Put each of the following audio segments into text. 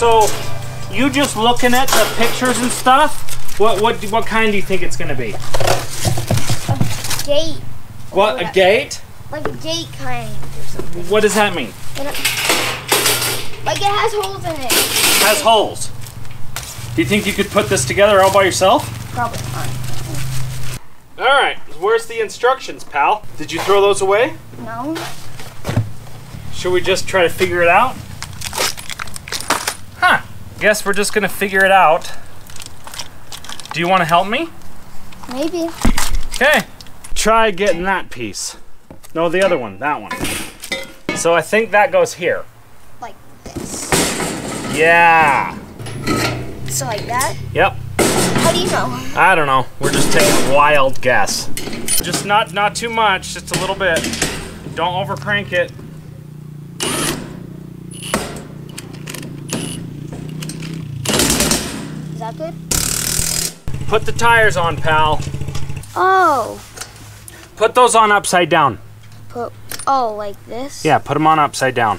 So, you just looking at the pictures and stuff, what kind do you think it's gonna be? A gate. What, a gate? Like a gate kind or something. What does that mean? Like it has holes in it. It has holes. Do you think you could put this together all by yourself? Probably not. Alright, where's the instructions, pal? Did you throw those away? No. Should we just try to figure it out? Huh. Guess we're just gonna figure it out. Do you want to help me? Maybe. Okay. Try getting that piece. No, the other one, that one. So I think that goes here. Like this. Yeah. So like that? Yep. How do you know? I don't know. We're just taking a wild guess. Just not too much, just a little bit. Don't over crank it. Is that good? Put the tires on, pal. Oh. Put those on upside down. Oh, like this? Yeah, put them on upside down.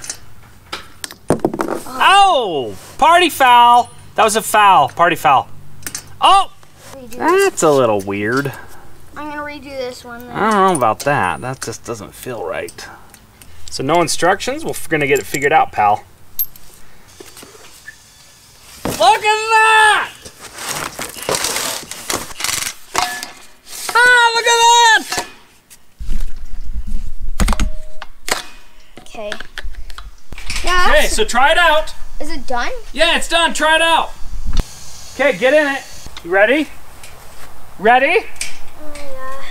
Oh! Party foul! That was a foul. Party foul. Oh! That's a little weird. I'm gonna redo this one then. I don't know about that. That just doesn't feel right. So no instructions? We're gonna get it figured out, pal. Look at that! Ah, look at that! Okay. Yeah. Okay, so try it out. Is it done? Yeah, it's done. Try it out. Okay, get in it. You ready? Ready? Oh, yeah.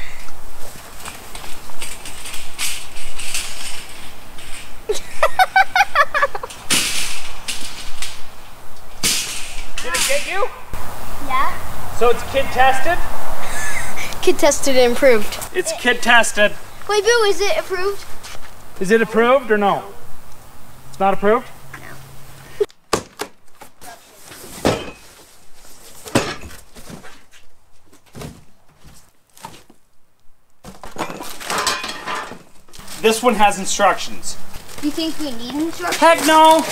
Did it get you? Yeah. So it's kid tested? Kid tested and improved. It's kid tested. Wait, Boo, is it approved? Is it approved or no? It's not approved? This one has instructions. Do you think we need instructions? Heck no!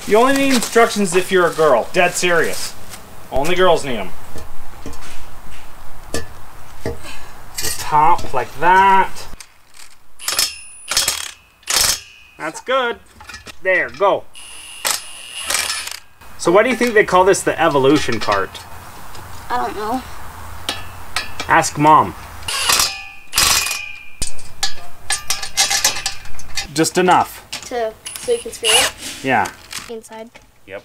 You only need instructions if you're a girl. Dead serious. Only girls need them. The top like that. That's good. There, go. So why do you think they call this the evolution cart? I don't know. Ask Mom. Just enough. So you can screw it? Yeah. Inside. Yep.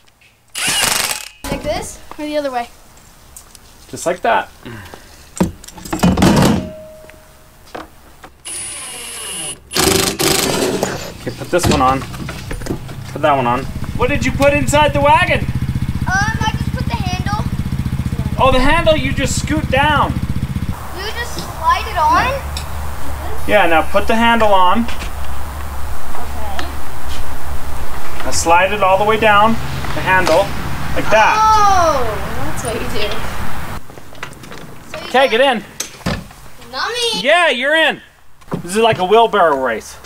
Like this? Or the other way? Just like that. Okay, put this one on. Put that one on. What did you put inside the wagon? I just put the handle. Oh, the handle you just scoot down. You just slide it on? Yeah, now put the handle on. Okay. Now slide it all the way down, the handle, like that. Oh, that's what you do. So Okay, get in. Not me. Yeah, you're in. This is like a wheelbarrow race.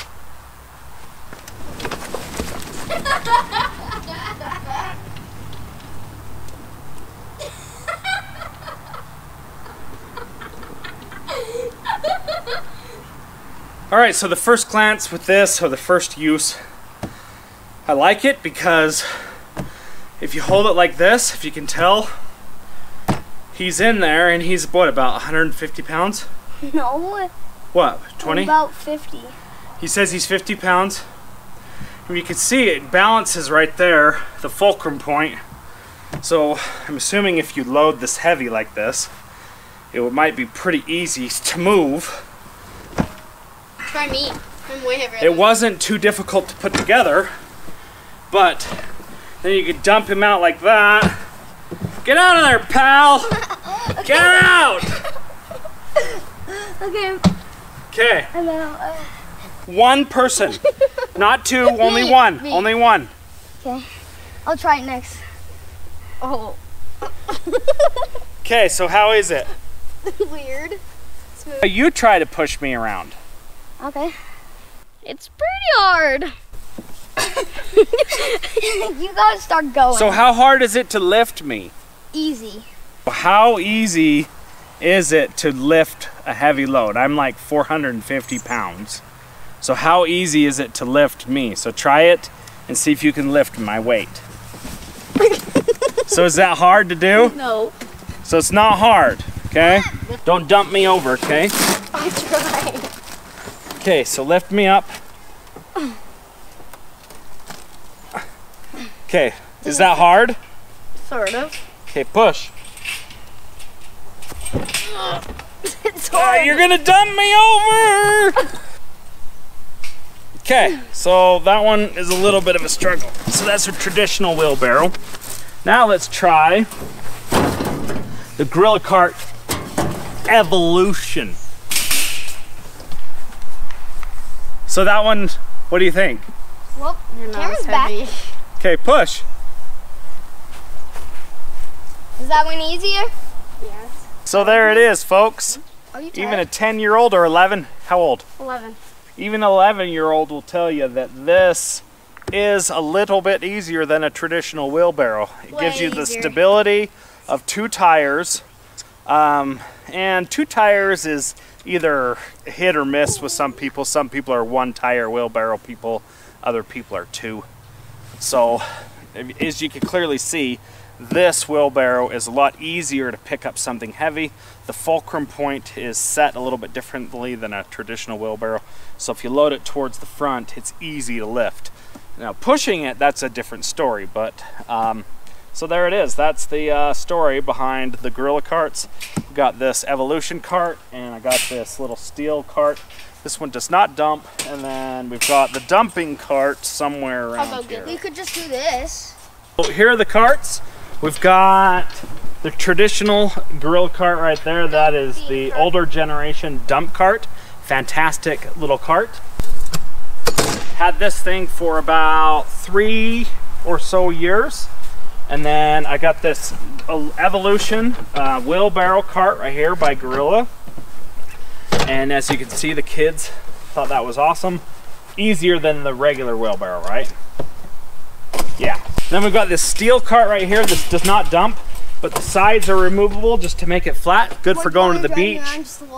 All right, so the first glance with this, or the first use, I like it because if you hold it like this, if you can tell, he's in there and he's, what, about 150 pounds? No. What, 20? About 50. He says he's 50 pounds. And you can see it balances right there, the fulcrum point. So I'm assuming if you load this heavy like this, it might be pretty easy to move. Try me. I'm way heavier. It wasn't too difficult to put together, but then you could dump him out like that. Get out of there, pal! Okay. Get out! Okay. Okay. I'm out. One person. Not two, only Me, one. me. Only one. Okay. I'll try it next. Oh. Okay, so how is it? Weird. Smooth. You try to push me around. Okay. It's pretty hard. You gotta start going. So how hard is it to lift me? Easy. How easy is it to lift a heavy load? I'm like 450 pounds. So how easy is it to lift me? So try it and see if you can lift my weight. So is that hard to do? No. So it's not hard, okay? Don't dump me over, okay? I'm trying. Okay, so lift me up. Okay, is that hard? Sort of. Okay, push. It's hard. You're gonna dump me over! Okay, so that one is a little bit of a struggle. So that's a traditional wheelbarrow. Now let's try the Gorilla Cart Evolution. So that one, what do you think? Well, You're not camera's as back. heavy. Okay, push. Is that one easier? Yes. So there it is, folks. Are you Even a 10-year-old or 11, how old? 11. Even an 11-year-old will tell you that this is a little bit easier than a traditional wheelbarrow. It gives you the easier. stability of 2 tires. And 2 tires is either hit or miss with some people. Some people are 1-tire wheelbarrow people, other people are 2. So, as you can clearly see, this wheelbarrow is a lot easier to pick up something heavy. The fulcrum point is set a little bit differently than a traditional wheelbarrow. So if you load it towards the front, it's easy to lift. Now pushing it, that's a different story, but so there it is. That's the story behind the Gorilla Carts. We've got this Evolution cart, and I got this little steel cart. This one does not dump, and then we've got the dumping cart somewhere around here. We could just do this. So here are the carts. We've got the traditional Gorilla Cart right there. That is the older generation dump cart. Fantastic little cart. Had this thing for about 3 or so years. And then I got this Evolution wheelbarrow cart right here by Gorilla. And as you can see, the kids thought that was awesome. Easier than the regular wheelbarrow, right? Yeah. Then we've got this steel cart right here. This does not dump, but the sides are removable just to make it flat. Good for going to the beach,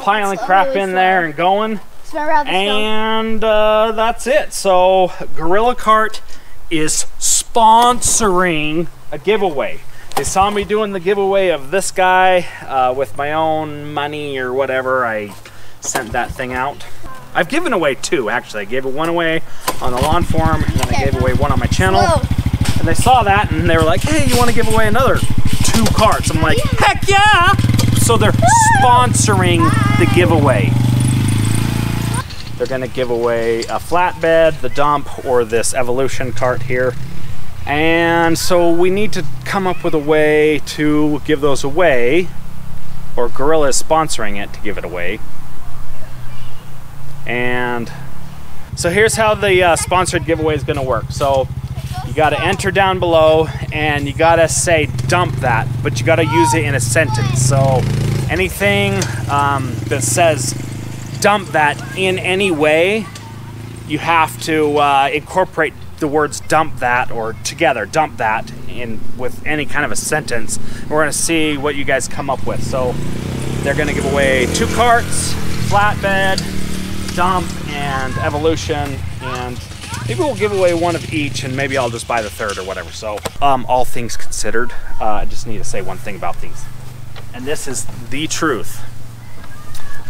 piling crap in there and going. And that's it. So Gorilla Cart is sponsoring a giveaway. They saw me doing the giveaway of this guy with my own money or whatever. I sent that thing out. I've given away 2 actually. I gave one away on the lawn forum, and then I gave away one on my channel. And they saw that and they were like, hey, you want to give away another 2 carts? I'm like, heck yeah! So they're sponsoring the giveaway. They're gonna give away a flatbed, the dump, or this Evolution cart here. And so we need to come up with a way to give those away, or Gorilla is sponsoring it to give it away. And so here's how the sponsored giveaway is gonna work. So you gotta enter down below and you gotta say dump that, but you gotta use it in a sentence. So anything that says dump that in any way, you have to incorporate the words dump that or together, dump that in with any kind of a sentence. We're gonna see what you guys come up with. So they're gonna give away 2 carts, flatbed, dump, and Evolution, and maybe we'll give away 1 of each, and maybe I'll just buy the 3rd or whatever. So all things considered, I just need to say one thing about these, and this is the truth.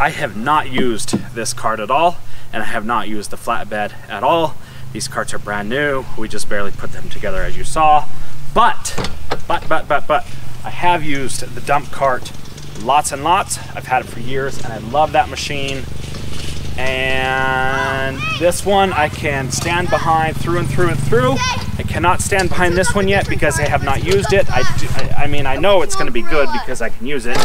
I have not used this cart at all, and I have not used the flatbed at all. These carts are brand new. We just barely put them together, as you saw. But I have used the dump cart lots and lots. I've had it for years, and I love that machine. And this one I can stand behind through and through and through. I cannot stand behind this one yet because I have not used it. I mean, I know it's going to be good because I can use it.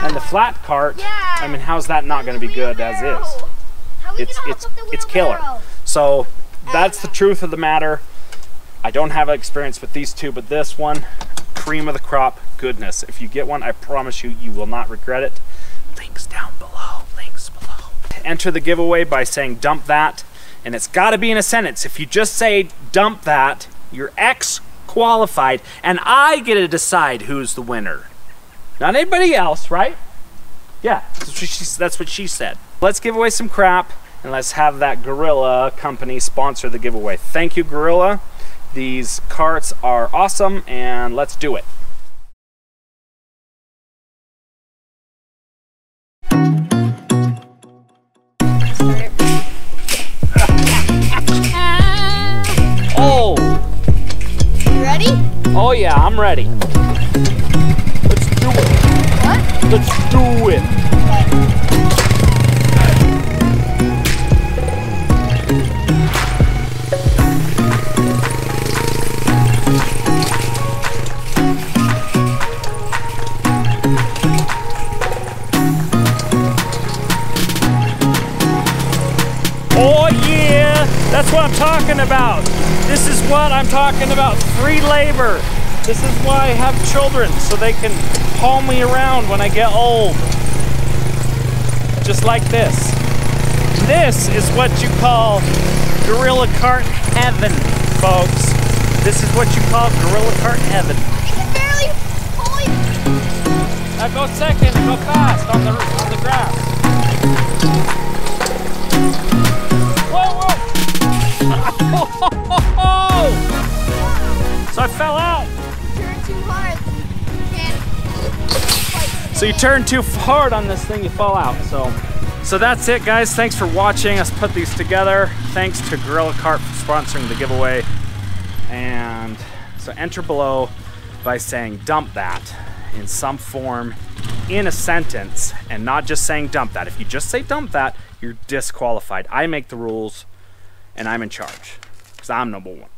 And the flat cart, I mean, how's that not going to be good as is? It's killer. So that's the truth of the matter. I don't have experience with these 2, but this one, cream of the crop goodness. If you get one, I promise you, you will not regret it. Links down below. Links below. Enter the giveaway by saying dump that, And it's got to be in a sentence. If you just say dump that, you're X-qualified, and I get to decide who's the winner. Not anybody else, right? Yeah, that's what she said. Let's give away some crap, and let's have that Gorilla company sponsor the giveaway. Thank you, Gorilla. These carts are awesome, and let's do it. Oh! You ready? Oh yeah, I'm ready. Let's do it. What? Let's do it. Oh yeah, that's what I'm talking about. This is what I'm talking about, free labor. This is why I have children, so they can haul me around when I get old. Just like this. This is what you call gorilla cart heaven, folks. This is what you call gorilla cart heaven. It's barely pulling. Now go second and go fast on the grass. Whoa, whoa! So I fell out. Turn too hard. So you turn too hard on this thing, you fall out. So that's it, guys. Thanks for watching us put these together. Thanks to Gorilla Cart for sponsoring the giveaway. And so enter below by saying dump that in some form in a sentence, and not just saying dump that. If you just say dump that, you're disqualified. I make the rules, and I'm in charge, because I'm number one.